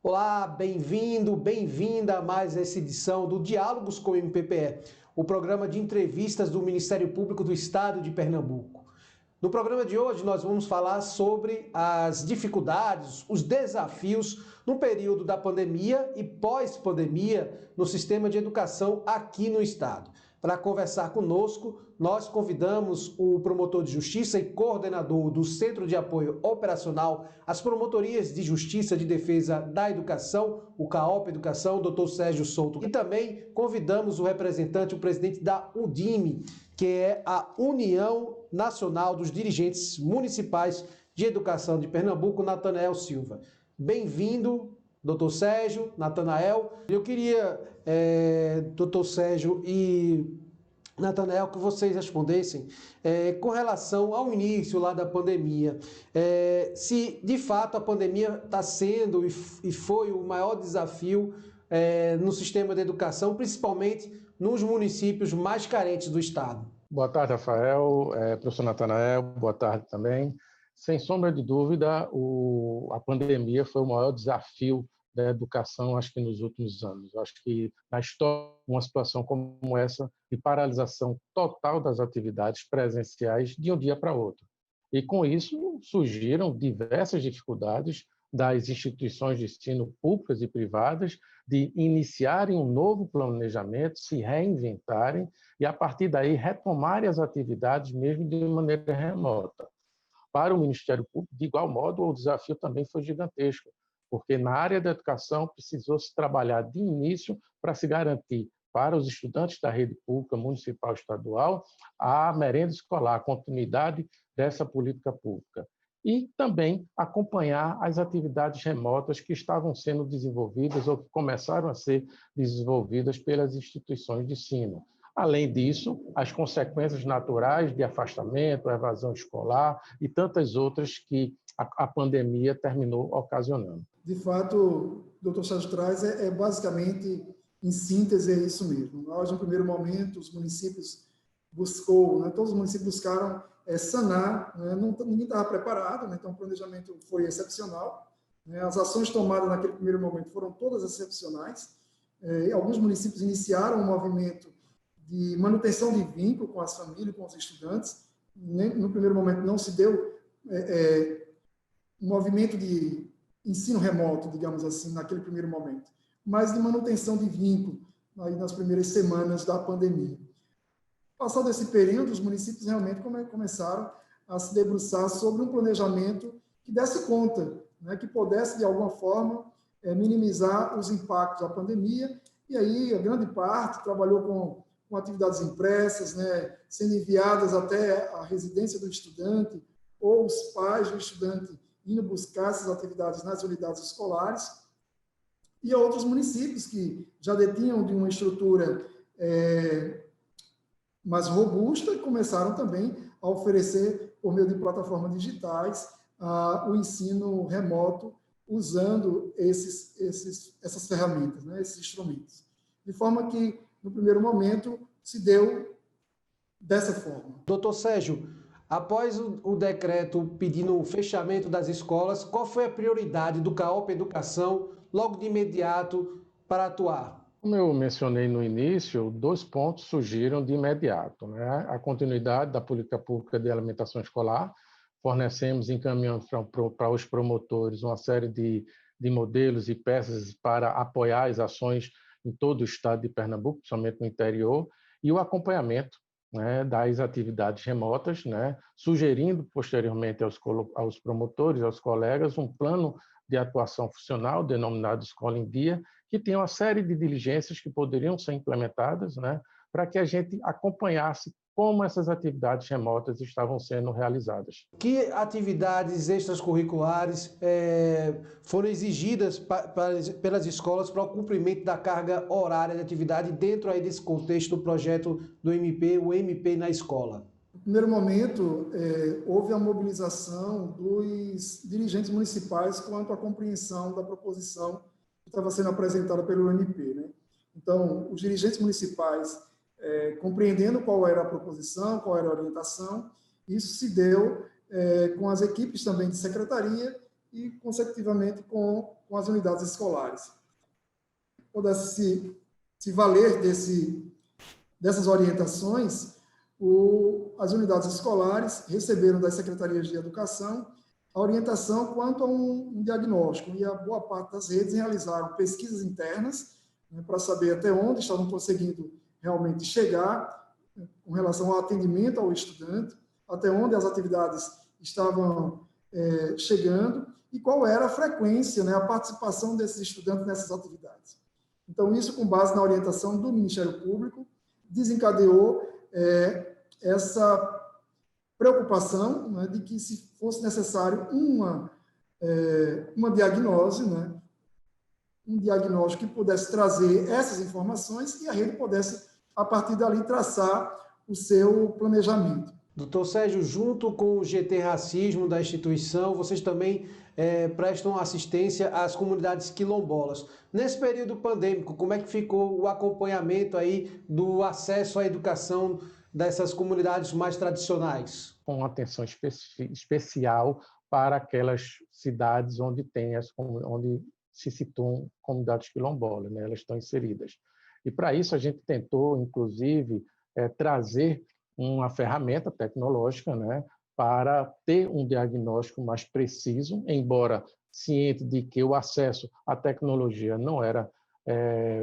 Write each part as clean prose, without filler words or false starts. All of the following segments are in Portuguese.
Olá, bem-vindo, bem-vinda a mais essa edição do Diálogos com o MPPE, o programa de entrevistas do Ministério Público do Estado de Pernambuco. No programa de hoje nós vamos falar sobre as dificuldades, os desafios no período da pandemia e pós-pandemia no sistema de educação aqui no Estado. Para conversar conosco, nós convidamos o promotor de justiça e coordenador do Centro de Apoio Operacional às Promotorias de Justiça de Defesa da Educação, o CAOP Educação, Dr. Sérgio Souto. E também convidamos o representante, o presidente da UDIME, que é a União Nacional dos Dirigentes Municipais de Educação de Pernambuco, Natanael Silva. Bem-vindo, doutor Sérgio, Natanael. Eu queria, doutor Sérgio e Natanael, que vocês respondessem com relação ao início lá da pandemia. Se, de fato, a pandemia está sendo e foi o maior desafio no sistema de educação, principalmente nos municípios mais carentes do Estado. Boa tarde, Rafael, professor Natanael, boa tarde também. Sem sombra de dúvida, a pandemia foi o maior desafio da educação, acho que nos últimos anos. Acho que na história, uma situação como essa, de paralisação total das atividades presenciais de um dia para outro. E com isso surgiram diversas dificuldades das instituições de ensino públicas e privadas de iniciarem um novo planejamento, se reinventarem e, a partir daí, retomarem as atividades mesmo de maneira remota. Para o Ministério Público, de igual modo, o desafio também foi gigantesco, porque na área da educação precisou se trabalhar de início para se garantir para os estudantes da rede pública, municipal e estadual, a merenda escolar, a continuidade dessa política pública. E também acompanhar as atividades remotas que estavam sendo desenvolvidas ou que começaram a ser desenvolvidas pelas instituições de ensino. Além disso, as consequências naturais de afastamento, evasão escolar e tantas outras que a pandemia terminou ocasionando. De fato, o Dr. Sérgio traz basicamente, em síntese, é isso mesmo. Nós, no primeiro momento, os municípios todos os municípios buscaram sanar, ninguém estava preparado, então o planejamento foi excepcional. As ações tomadas naquele primeiro momento foram todas excepcionais. Alguns municípios iniciaram um movimento de manutenção de vínculo com as famílias, com os estudantes. No primeiro momento não se deu um movimento de ensino remoto, digamos assim, naquele primeiro momento, mas de manutenção de vínculo aí nas primeiras semanas da pandemia. Passado esse período, os municípios realmente começaram a se debruçar sobre um planejamento que desse conta, que pudesse, de alguma forma, minimizar os impactos da pandemia, e aí a grande parte trabalhou com atividades impressas, sendo enviadas até a residência do estudante, ou os pais do estudante indo buscar essas atividades nas unidades escolares, e outros municípios que já detinham de uma estrutura mais robusta e começaram também a oferecer, por meio de plataformas digitais, o ensino remoto usando essas ferramentas, esses instrumentos. De forma que, no primeiro momento, se deu dessa forma. Doutor Sérgio, após o decreto pedindo o fechamento das escolas, qual foi a prioridade do CAOP Educação logo de imediato para atuar? Como eu mencionei no início, 2 pontos surgiram de imediato. A continuidade da política pública de alimentação escolar. Fornecemos e encaminhamos para os promotores uma série de modelos e peças para apoiar as ações em todo o estado de Pernambuco, principalmente no interior, e o acompanhamento das atividades remotas, sugerindo posteriormente aos promotores, aos colegas, um plano de atuação funcional, denominado Escola em Dia, que tem uma série de diligências que poderiam ser implementadas, para que a gente acompanhasse como essas atividades remotas estavam sendo realizadas. Que atividades extracurriculares foram exigidas pelas escolas para o cumprimento da carga horária de atividade dentro aí desse contexto do projeto do MP, o MP na escola? No primeiro momento, houve a mobilização dos dirigentes municipais quanto à compreensão da proposição que estava sendo apresentada pelo MP. Então, os dirigentes municipais, compreendendo qual era a proposição, qual era a orientação, isso se deu com as equipes também de secretaria e, consecutivamente, com com as unidades escolares. Pudesse se valer dessas orientações, as unidades escolares receberam das secretarias de educação a orientação quanto a um diagnóstico, e a boa parte das redes realizaram pesquisas internas, né, para saber até onde estavam conseguindo realmente chegar com relação ao atendimento ao estudante, até onde as atividades estavam chegando e qual era a frequência, né, a participação desses estudantes nessas atividades. Então, isso com base na orientação do Ministério Público, desencadeou essa preocupação, né, de que se fosse necessário uma diagnose, né, um diagnóstico que pudesse trazer essas informações e a rede pudesse, a partir dali, traçar o seu planejamento. Doutor Sérgio, junto com o GT Racismo da instituição, vocês também prestam assistência às comunidades quilombolas. Nesse período pandêmico, como é que ficou o acompanhamento aí do acesso à educação dessas comunidades mais tradicionais? Com atenção especial para aquelas cidades onde onde se situam comunidades quilombolas, né? Elas estão inseridas. E para isso a gente tentou, inclusive, trazer uma ferramenta tecnológica, né, para ter um diagnóstico mais preciso, embora ciente de que o acesso à tecnologia não era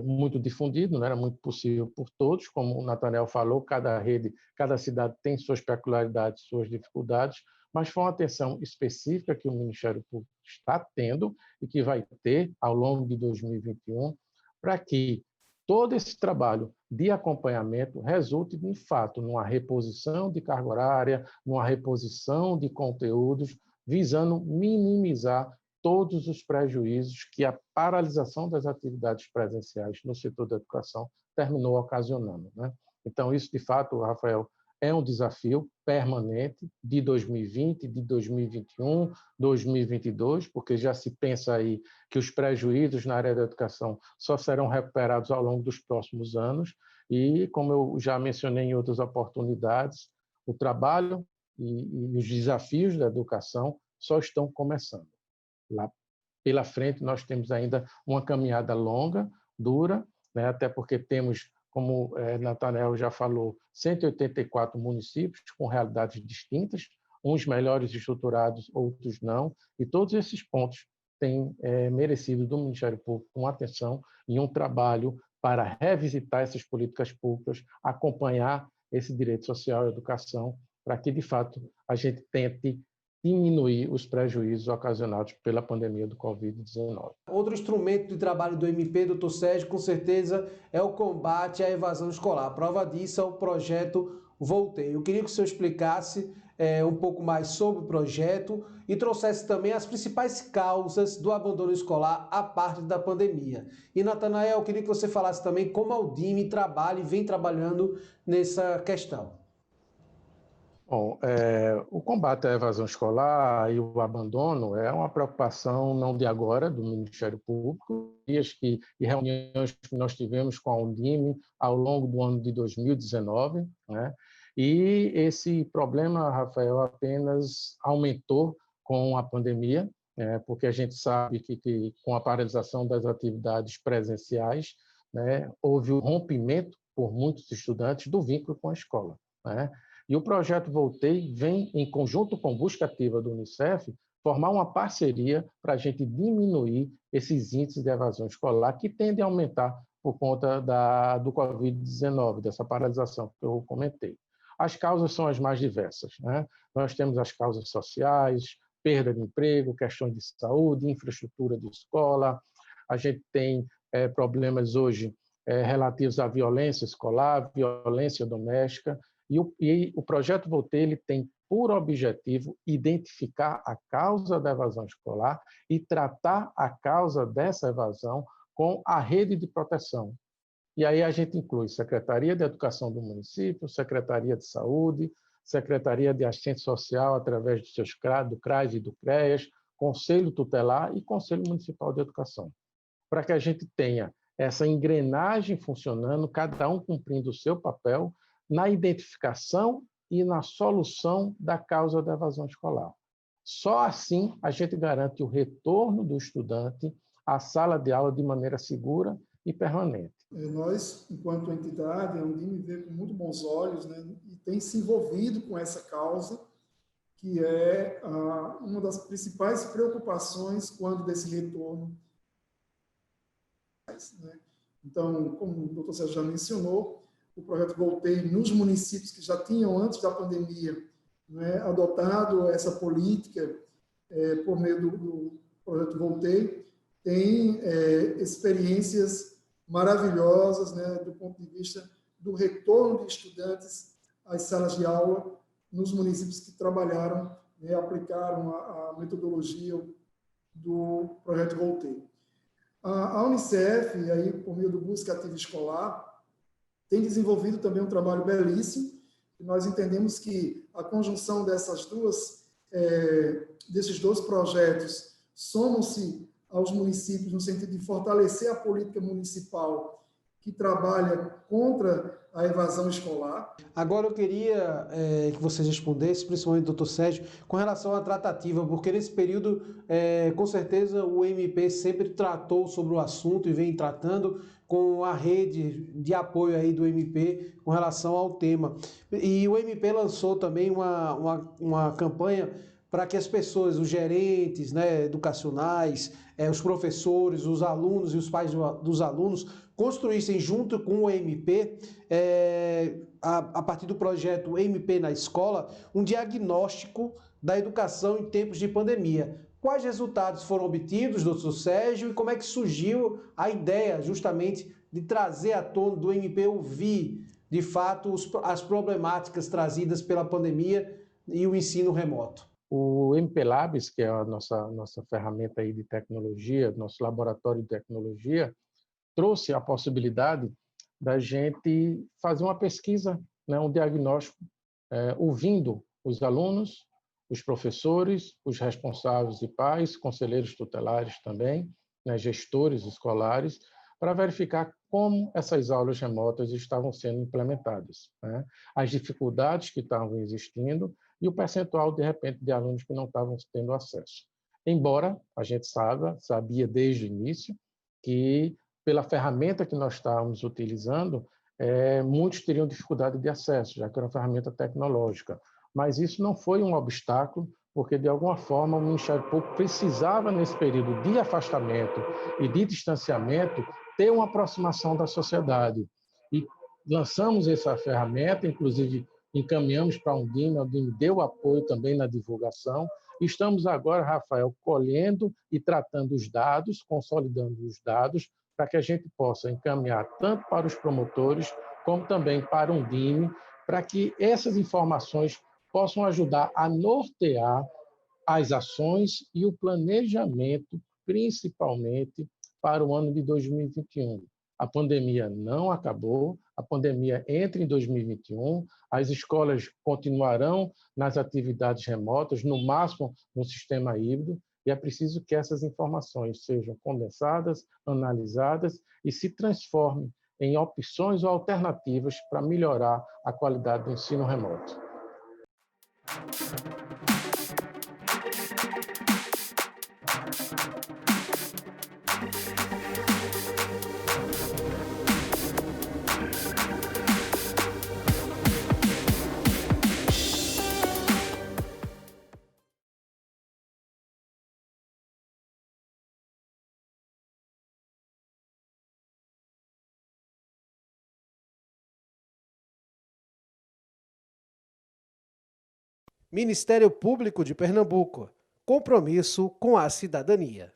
muito difundido, não era muito possível por todos, como o Nathanael falou, cada rede, cada cidade tem suas peculiaridades, suas dificuldades, mas foi uma atenção específica que o Ministério Público está tendo e que vai ter ao longo de 2021, para que todo esse trabalho de acompanhamento resulte, de fato, numa reposição de carga horária, numa reposição de conteúdos, visando minimizar todos os prejuízos que a paralisação das atividades presenciais no setor da educação terminou ocasionando, né? Então, isso, de fato, Rafael, é um desafio permanente de 2020, de 2021, 2022, porque já se pensa aí que os prejuízos na área da educação só serão recuperados ao longo dos próximos anos e, como eu já mencionei em outras oportunidades, o trabalho e os desafios da educação só estão começando. Lá pela frente nós temos ainda uma caminhada longa, dura, né? Até porque temos, como Nathanael já falou, 184 municípios com realidades distintas, uns melhores estruturados, outros não, e todos esses pontos têm merecido do Ministério Público uma atenção e um trabalho para revisitar essas políticas públicas, acompanhar esse direito social à educação, para que, de fato, a gente tente diminuir os prejuízos ocasionados pela pandemia do Covid-19. Outro instrumento de trabalho do MP, doutor Sérgio, com certeza é o combate à evasão escolar. A prova disso é o projeto Voltei. Eu queria que o senhor explicasse um pouco mais sobre o projeto e trouxesse também as principais causas do abandono escolar a parte da pandemia. E, Nathanael, eu queria que você falasse também como a Udime trabalha e vem trabalhando nessa questão. Bom, o combate à evasão escolar e o abandono é uma preocupação não de agora, do Ministério Público, e reuniões que nós tivemos com a Undime ao longo do ano de 2019, né? E esse problema, Rafael, apenas aumentou com a pandemia, porque a gente sabe que com a paralisação das atividades presenciais, né, houve o rompimento por muitos estudantes do vínculo com a escola, né? E o projeto Voltei vem, em conjunto com Busca Ativa do Unicef, formar uma parceria para a gente diminuir esses índices de evasão escolar que tendem a aumentar por conta do Covid-19, dessa paralisação que eu comentei. As causas são as mais diversas, né? Nós temos as causas sociais, perda de emprego, questões de saúde, infraestrutura de escola. A gente tem problemas hoje relativos à violência escolar, violência doméstica. E o projeto Voltei ele tem por objetivo identificar a causa da evasão escolar e tratar a causa dessa evasão com a rede de proteção. E aí a gente inclui Secretaria de Educação do município, Secretaria de Saúde, Secretaria de Assistência Social através do CRAS e do CREAS, Conselho Tutelar e Conselho Municipal de Educação, para que a gente tenha essa engrenagem funcionando, cada um cumprindo o seu papel, na identificação e na solução da causa da evasão escolar. Só assim a gente garante o retorno do estudante a sala de aula de maneira segura e permanente. Nós, enquanto entidade, a Undime vê com muito bons olhos, né, e tem se envolvido com essa causa, que é uma das principais preocupações quando desse retorno. Né? Então, como o doutor Sérgio já mencionou, o projeto Voltei, nos municípios que já tinham, antes da pandemia, né, adotado essa política por meio do projeto Voltei, tem experiências maravilhosas, né, do ponto de vista do retorno de estudantes às salas de aula nos municípios que trabalharam, né, aplicaram a metodologia do projeto Voltei. A Unicef, aí, por meio do Busca Ativa Escolar, tem desenvolvido também um trabalho belíssimo, e nós entendemos que a conjunção desses dois projetos somam-se aos municípios no sentido de fortalecer a política municipal que trabalha contra a evasão escolar. Agora eu queria que vocês respondessem, principalmente o doutor Sérgio, com relação à tratativa, porque nesse período, com certeza, o MP sempre tratou sobre o assunto e vem tratando com a rede de apoio aí do MP com relação ao tema. E o MP lançou também uma campanha para que as pessoas, os gerentes, né, educacionais, os professores, os alunos e os pais dos alunos construíssem junto com o MP, a partir do projeto MP na Escola, um diagnóstico da educação em tempos de pandemia. Quais resultados foram obtidos, doutor Sérgio, e como é que surgiu a ideia justamente de trazer à tona do MP ouvir, de fato, as problemáticas trazidas pela pandemia e o ensino remoto? O MP Labs, que é a nossa ferramenta aí de tecnologia, nosso laboratório de tecnologia, trouxe a possibilidade da gente fazer uma pesquisa, né, um diagnóstico, ouvindo os alunos, os professores, os responsáveis e pais, conselheiros tutelares também, né, gestores escolares, para verificar como essas aulas remotas estavam sendo implementadas, né, as dificuldades que estavam existindo e o percentual, de repente, de alunos que não estavam tendo acesso. Embora a gente sabia desde o início que, pela ferramenta que nós estávamos utilizando, muitos teriam dificuldade de acesso, já que era uma ferramenta tecnológica. Mas isso não foi um obstáculo, porque, de alguma forma, o Ministério Público precisava, nesse período de afastamento e de distanciamento, ter uma aproximação da sociedade. E lançamos essa ferramenta, inclusive encaminhamos para a Undime deu apoio também na divulgação. Estamos agora, Rafael, colhendo e tratando os dados, consolidando os dados, para que a gente possa encaminhar tanto para os promotores, como também para a Undime, para que essas informações possam ajudar a nortear as ações e o planejamento, principalmente para o ano de 2021. A pandemia não acabou, a pandemia entra em 2021, as escolas continuarão nas atividades remotas, no máximo no sistema híbrido, e é preciso que essas informações sejam condensadas, analisadas e se transformem em opções ou alternativas para melhorar a qualidade do ensino remoto. Ministério Público de Pernambuco. Compromisso com a cidadania.